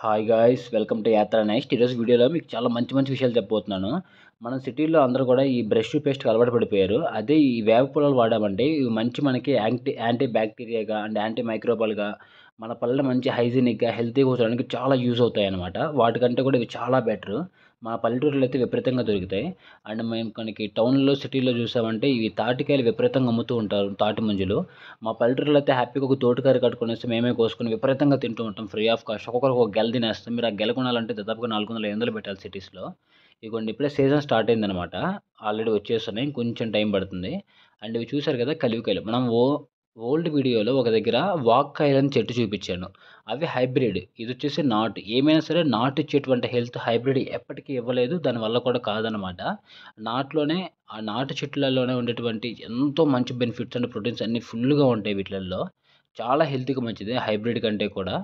Hi guys welcome to యాత్ర next ఈరోజు వీడియోలో మీకు చాలా మంచి మంచి విషయాలు చెప్పబోతున్నాను. మన సిటీలో అందరూ కూడా ఈ బ్రష్ పేస్ట్కి అలవాటు పడిపోయారు. అదే ఈ వేప పొలాలు వాడామంటే ఇవి మంచి మనకి యాంటీ బ్యాక్టీరియాగా అండ్ యాంటీ మైక్రోబల్గా మన పళ్ళని మంచి హైజీనిక్గా హెల్తీగా ఉంచడానికి చాలా యూజ్ అవుతాయి అన్నమాట. వాటికంటే కూడా ఇవి చాలా బెటర్. మా పల్లెటూరులో అయితే విపరీతంగా దొరుకుతాయి. అండ్ మేము మనకి టౌన్లో సిటీలో చూసామంటే ఇవి తాటికాయలు విపరీతంగా అమ్ముతూ ఉంటారు, తాటి ముంజలు. మా పల్లెటూరులో అయితే హ్యాపీగా ఒక తోటకూర కట్టుకునేసి మేమే కోసుకొని విపరీతంగా తింటూ ఉంటాం ఫ్రీ ఆఫ్ కాస్ట్. ఒక్కొక్కరికి ఒక గెల తినేస్తాం. మీరు ఆ గెల కొనాలంటే దాదాపుగా 400, 500 పెట్టాలి సిటీస్‌లో. ఇదిగోండి ఇప్పుడే సీజన్ స్టార్ట్ అయిందనమాట. ఆల్రెడీ వచ్చేస్తున్నాయి. ఇంకొంచెం టైం పడుతుంది. అండ్ ఇవి చూసారు కదా కలివికాయలు. మనం ఓల్డ్ వీడియోలో ఒక దగ్గర వాక్కాయలని చెట్టు చూపించాను. అవి హైబ్రిడ్. ఇదొచ్చేసి నాటు. ఏమైనా సరే నాటు ఇచ్చేటువంటి హెల్త్ హైబ్రిడ్ ఎప్పటికీ ఇవ్వలేదు. దానివల్ల కూడా కాదనమాట. నాటులోనే ఆ నాటు చెట్లలోనే ఉండేటువంటి ఎంతో మంచి బెనిఫిట్స్ అండ్ ప్రోటీన్స్ అన్నీ ఫుల్‌గా ఉంటాయి వీటిలల్లో. చాలా హెల్త్‌కి మంచిది హైబ్రిడ్ కంటే కూడా.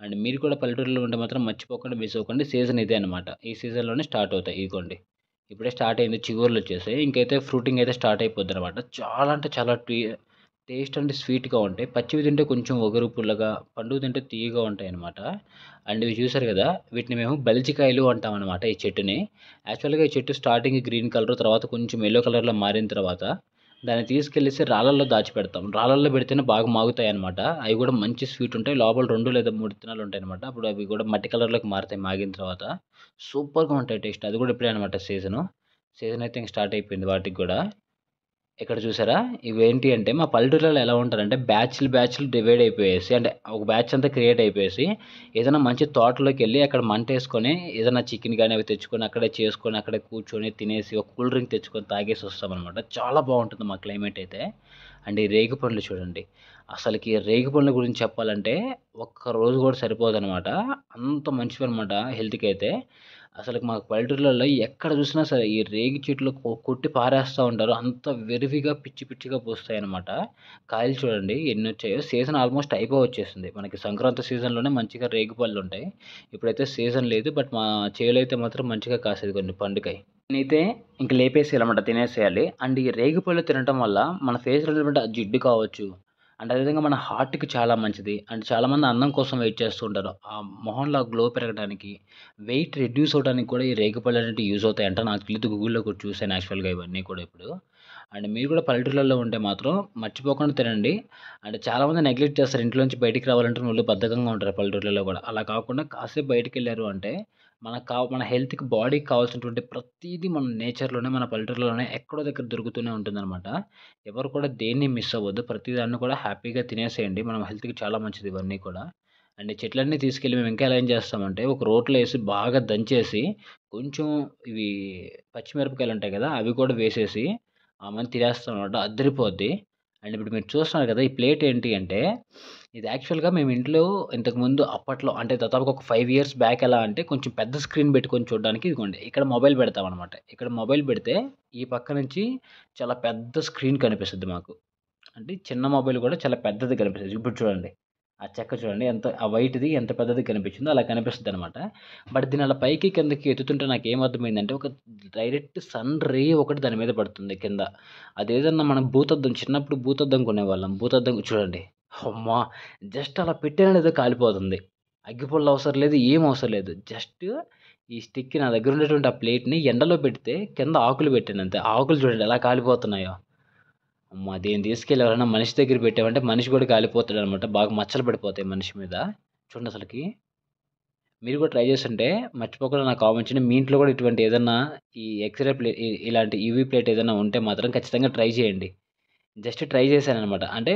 అండ్ మీరు కూడా పల్లెటూరులో ఉంటే మాత్రం మర్చిపోకుండా మిస్ అవ్వకండి. సీజన్ ఇదే అనమాట. ఈ సీజన్‌లోనే స్టార్ట్ అవుతాయి. ఇదిగోండి. ఇప్పుడే స్టార్ట్ అయింది. చిగుర్లొచ్చేసాయి. ఇంకైతే ఫ్రూటింగ్ అయితే స్టార్ట్ అయిపోద్దనమాట. చాలా అంటే చాలా టేస్ట్ అంటే స్వీట్‌గా ఉంటాయి. పచ్చివి తింటే కొంచెం ఒగరు పుల్లగా, పండువి తింటే తియ్యగా ఉంటాయనమాట. అండ్ ఇవి చూసారు కదా! వీటిని మేము బలిజికాయలు అంటామనమాట ఈ చెట్టుని. యాక్చువల్‌గా ఈ చెట్టు స్టార్టింగ్ గ్రీన్ కలర్, తర్వాత కొంచెం యెల్లో కలర్‌లో మారిన తర్వాత దాన్ని తీసుకెళ్ళేసి రాళ్ళల్లో దాచిపెడతాం. రాళ్ళల్లో పెడితేనే బాగా మాగుతాయనమాట. అవి కూడా మంచి స్వీట్ ఉంటాయి. లోపల 2 లేదా 3 విత్తనాలు ఉంటాయనమాట. అప్పుడు అవి కూడా మట్టి కలర్‌లోకి మారుతాయి మాగిన తర్వాత. సూపర్‌గా ఉంటాయి టేస్ట్. అది కూడా ఇప్పుడే అనమాట సీజను. సీజన్ అయితే ఇంక స్టార్ట్ అయిపోయింది వాటికి గూడా. ఇక్కడ చూసారా? ఇవేంటి అంటే మా పల్లెటూరులలో ఎలా ఉంటారంటే బ్యాచ్‌లు డివైడ్ అయిపోయేసి అంటే ఒక బ్యాచ్ అంతా క్రియేట్ అయిపోయేసి ఏదైనా మంచి తోటలోకెళ్ళి అక్కడ మంటేసుకొని ఏదైనా చికెన్ గాని అవి తెచ్చుకొని అక్కడే చేసుకొని అక్కడే కూర్చొని తినేసి ఒక కూల్ డ్రింక్ తెచ్చుకొని తాగేసి వస్తామనమాట. చాలా బావుంటుంది మా క్లైమేట్ అయితే. అండ్ ఈ రేగిపండ్లు చూడండి. అసలకి రేగిపండ్ల గురించి చెప్పాలంటే ఒక్క రోజు కూడా సరిపోదనమాట. అంత మంచివనమాట హెల్త్‌కైతే. అసలకి మాకు పల్లెటూర్లలో ఎక్కడ చూసినా సరే ఈ రేగి చెట్లు కొట్టి పారేస్తా ఉంటారు. అంత విరివిగా పిచ్చిగా పూస్తాయనమాట. కాయలు చూడండి ఎన్నొచ్చాయో. Season almost అయిపోవచ్చేసింది. మనకి సంక్రాంతి సీజన్‌లోనే మంచిగా రేగిపళ్ళుంటాయి. ఇప్పుడైతే సీజన్ లేదు. బట్ మా చేలో అయితే మాత్రం మంచిగా కాసేది కొన్ని పండుకాయి. నేనైతే ఇంక లేపేసేయాలన్నమాట, తినేసేయాలి. అండ్ ఈ రేగిపళ్ళు తినటం వల్ల మన ఫేస్‌లో ఉన్నటువంటి ఆ జిడ్డు కావచ్చు, అండ్ అదేవిధంగా మన హార్ట్‌కి చాలా మంచిది. అండ్ చాలామంది అందం కోసం వెయిట్ చేస్తూ ఉంటారు. ఆ మొహంలో గ్లో పెరగడానికి, వెయిట్ రెడ్యూస్ అవ్వడానికి కూడా ఈ రేగిపళ్ళు అనేటివి యూజ్ అవుతాయంట. నాకు తెలీదు, గూగుల్‌లో కూడా చూసాను యాక్చువల్‌గా ఇవన్నీ కూడా ఇప్పుడు. అండ్ మీరు కూడా పల్లెటూర్లలో ఉంటే మాత్రం మర్చిపోకుండా తినండి. అండ్ చాలామంది నెగ్లెక్ట్ చేస్తారు. ఇంట్లో నుంచి బయటికి రావాలంటే ఒళ్ళు బద్ధకంగా ఉంటారు పల్లెటూర్లలో కూడా. అలా కాకుండా కాసేపు బయటికెళ్లారు అంటే మన హెల్త్‌కి, బాడీకి కావాల్సినటువంటి ప్రతీదీ మన నేచర్‌లోనే, మన పల్లెటూరులోనే ఎక్కడో దగ్గర దొరుకుతూనే ఉంటుందనమాట. ఎవరు కూడా దేన్ని మిస్ అవ్వద్దు. ప్రతిదాన్ని కూడా హ్యాపీగా తినేసేయండి. మన హెల్త్‌కి చాలా మంచిది ఇవన్నీ కూడా. అండ్ ఈ చెట్లన్నీ తీసుకెళ్ళి మేము ఇంకా ఎలా ఏం చేస్తామంటే ఒక రోట్లో ఏసి బాగా దంచేసి కొంచెం ఇవి పచ్చిమిరపకాయలుంటాయి కదా! అవి కూడా వేసేసి తినేస్తామనమాట. అద్దరిపోద్ది. అండ్ ఇప్పుడు మీరు చూస్తున్నారు కదా! ఈ ప్లేట్ ఏంటి అంటే ఇది యాక్చువల్‌గా మేము ఇంట్లో ఇంతకుముందు అప్పట్లో అంటే దాదాపుగా ఒక 5 ఇయర్స్ బ్యాక్ ఎలా అంటే కొంచెం పెద్ద స్క్రీన్ పెట్టుకొని చూడడానికి ఇదిగోండి. ఇక్కడ మొబైల్ పెడతామనమాట. ఇక్కడ మొబైల్ పెడితే ఈ పక్క నుంచి చాలా పెద్ద స్క్రీన్ కనిపిస్తది మాకు. అంటే చిన్న మొబైల్ కూడా చాలా పెద్దది కనిపిస్తది. ఇప్పుడు చూడండి. ఆ చెక్క చూడండి ఎంత ఆ వైట్‌ది ఎంత పెద్దది కనిపించిందో అలా కనిపిస్తదనమాట. బట్ దీన్ని అలా పైకి కిందకి ఎత్తుతుంటే నాకేమర్థమైందంటే ఒక డైరెక్ట్ సన్ రే ఒకటి దాని మీద పడుతుంది కింద. అదేదన్నా మనం భూతద్దం చిన్నప్పుడు భూతద్దం కొనేవాళ్ళం. భూతద్దం చూడండి. అమ్మా! జస్ట్ అలా పెట్టానో లేదో కాలిపోతుంది. అగ్గిపుల్ల అవసరం లేదు. ఏం అవసరం లేదు. జస్ట్ ఈ స్టిక్ నా దగ్గర ఉన్నటువంటి ఆ ప్లేట్‌ని ఎండలో పెడితే కింద ఆకులు పెట్టానంతే. ఆ ఆకులు చూడండి ఎలా కాలిపోతున్నాయో. అమ్మ! దీన్ని తీసుకెళ్ళి ఎవరైనా మనిషి దగ్గర పెట్టామంటే మనిషి కూడా కాలిపోతాడనమాట. బాగా మచ్చలు పడిపోతాయి మనిషి మీద. చూడండి అసలకి. మీరు కూడా ట్రై చేసుంటే మర్చిపోకుండా నాకు కామెంట్ చేయండి. మీ ఇంట్లో కూడా ఇటువంటి ఏదన్నా ఈ ఎక్స్‌రే ఇలాంటి యూవీ ప్లేట్ ఏదైనా ఉంటే మాత్రం ఖచ్చితంగా ట్రై చేయండి. జస్ట్ ట్రై చేశాననమాట. అంటే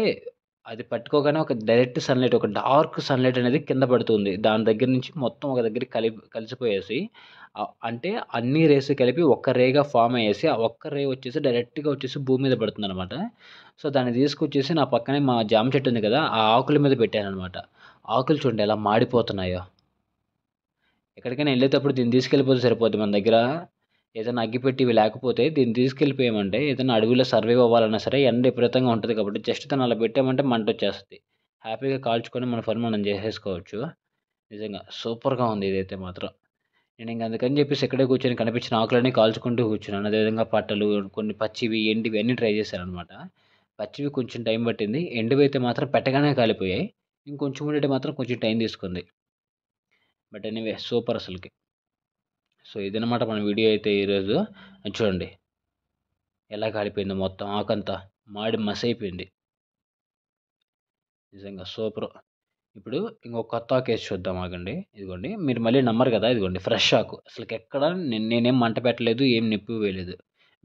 అది పట్టుకోగానే ఒక డైరెక్ట్ సన్‌లైట్, ఒక డార్క్ సన్‌లైట్ అనేది కింద పడుతుంది. దాని దగ్గర నుంచి మొత్తం ఒక దగ్గరికి కలిసిపోయేసి అంటే అన్ని రేస్ కలిపి ఒక్క రేగా ఫార్మ్ అయ్యేసి, ఆ ఒక్క రే వచ్చేసి డైరెక్ట్‌గా వచ్చేసి భూమి మీద పడుతుందనమాట. సో, దాన్ని తీసుకొచ్చేసి నా పక్కనే మా జామ చెట్టు ఉంది కదా! ఆ ఆకుల మీద పెట్టాననమాట. ఆకులు చూడండి ఎలా మాడిపోతున్నాయో. ఎక్కడికైనా ఎళ్ళేటప్పుడు దీన్ని తీసుకెళ్ళిపోతే సరిపోద్ది. మన దగ్గర ఏదైనా అగ్గిపెట్టి ఇవి లేకపోతే దీన్ని తీసుకెళ్ళిపోయామంటే ఏదైనా అడవిలో సర్వైవ్ అవ్వాలన్నా సరే ఎండ విపరీతంగా ఉంటది కాబట్టి జస్ట్ దాన్ని అలా పెట్టామంటే మంటొచ్చేస్తది. హ్యాపీగా కాల్చుకొని మన పని మనం చేసేసుకోవచ్చు. నిజంగా సూపర్‌గా ఉంది ఇదైతే మాత్రం. నేనింక అందుకని చెప్పేసి ఇక్కడే కూర్చొని కనిపించిన ఆకులన్నీ కాల్చుకుంటూ కూర్చున్నాను. అదేవిధంగా పట్టలు, కొన్ని పచ్చివి, ఎండివి అన్నీ ట్రై చేశాననమాట. పచ్చివి కొంచెం టైం పట్టింది. ఎండివైతే మాత్రం పెట్టగానే కాలిపోయాయి. ఇంకొంచెం ఉండేటివి మాత్రం కొంచెం టైం తీసుకుంది. బట్ ఎనీవే సూపర్ అసలుకి. సో ఇదనమాట మన వీడియో అయితే ఈరోజు. చూడండి ఎలా కాలిపోయిందో మొత్తం ఆకంతా మాడి మసైపోయింది. నిజంగా సూపరు. ఇప్పుడు ఇంకో కొత్త ఆకేసి చూద్దాం ఆగండి. ఇదిగోండి మీరు మళ్ళీ నమ్మరు కదా! ఇదిగోండి ఫ్రెష్ ఆకు. అసలకెక్కడ నేనేం మంట పెట్టలేదు, ఏం నిప్పు వేయలేదు.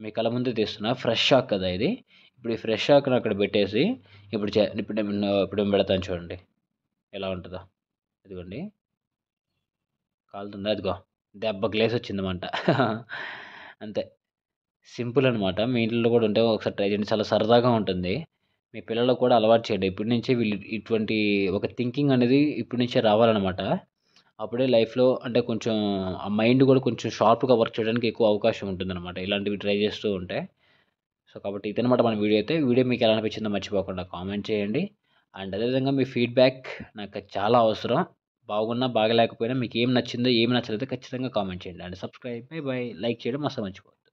మీ కళ్ళ ముందే తీస్తున్నా. ఫ్రెష్ ఆకు కదా ఇది. ఇప్పుడు ఈ ఫ్రెష్ ఆకుని అక్కడ పెట్టేసి ఇప్పుడు పెడతాను చూడండి ఎలా ఉంటదో. ఇదిగోండి కాలుతుందా? అదిగో దెబ్బకి లేసొచ్చింది మంట. అంతే. సింపుల్ అనమాట. మీ ఇంట్లో కూడా ఉంటే ఒకసారి ట్రై చేయండి. చాలా సరదాగా ఉంటుంది. మీ పిల్లలకు కూడా అలవాటు చేయండి. ఇప్పటి నుంచే వీళ్ళు ఇటువంటి ఒక థింకింగ్ అనేది ఇప్పటి నుంచే రావాలనమాట. అప్పుడే లైఫ్‌లో అంటే కొంచెం ఆ మైండ్ కూడా కొంచెం షార్ప్‌గా వర్క్ చేయడానికి ఎక్కువ అవకాశం ఉంటుందనమాట. ఇలాంటివి ట్రై చేస్తూ ఉంటే. సో, కాబట్టి ఇదనమాట మన వీడియో అయితే. వీడియో మీకు ఎలా అనిపించిందో మర్చిపోకుండా కామెంట్ చేయండి. అండ్ అదేవిధంగా మీ ఫీడ్‌బ్యాక్ నాకు చాలా అవసరం. బాగున్నా, బాగాలేకపోయినా మీకేం నచ్చిందో, ఏమి నచ్చలేదో ఖచ్చితంగా కామెంట్ చేయండి. And subscribe. By by. Like చేయడం అస్సలు మర్చిపోవద్దు.